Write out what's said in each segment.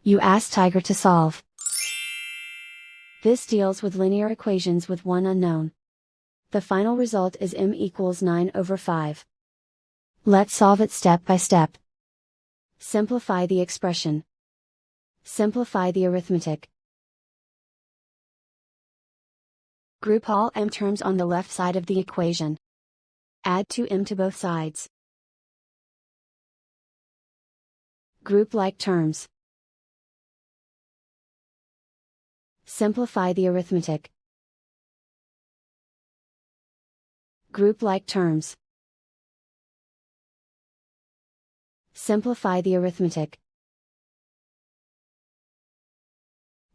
You ask Tiger to solve. This deals with linear equations with one unknown. The final result is m equals 9/5. Let's solve it step by step. Simplify the expression. Simplify the arithmetic. Group all m terms on the left side of the equation. Add 2m to both sides. Group like terms. Simplify the arithmetic. Group like terms. Simplify the arithmetic.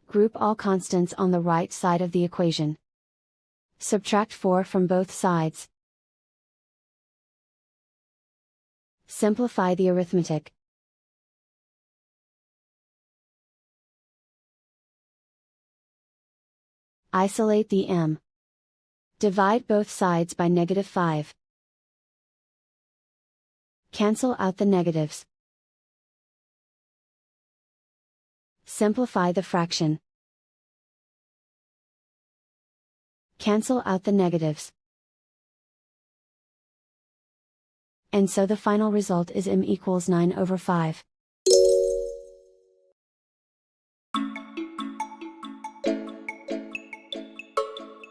Group all constants on the right side of the equation. Subtract 4 from both sides. Simplify the arithmetic. Isolate the m. Divide both sides by -5. Cancel out the negatives. Simplify the fraction. Cancel out the negatives. And so the final result is m equals 9/5.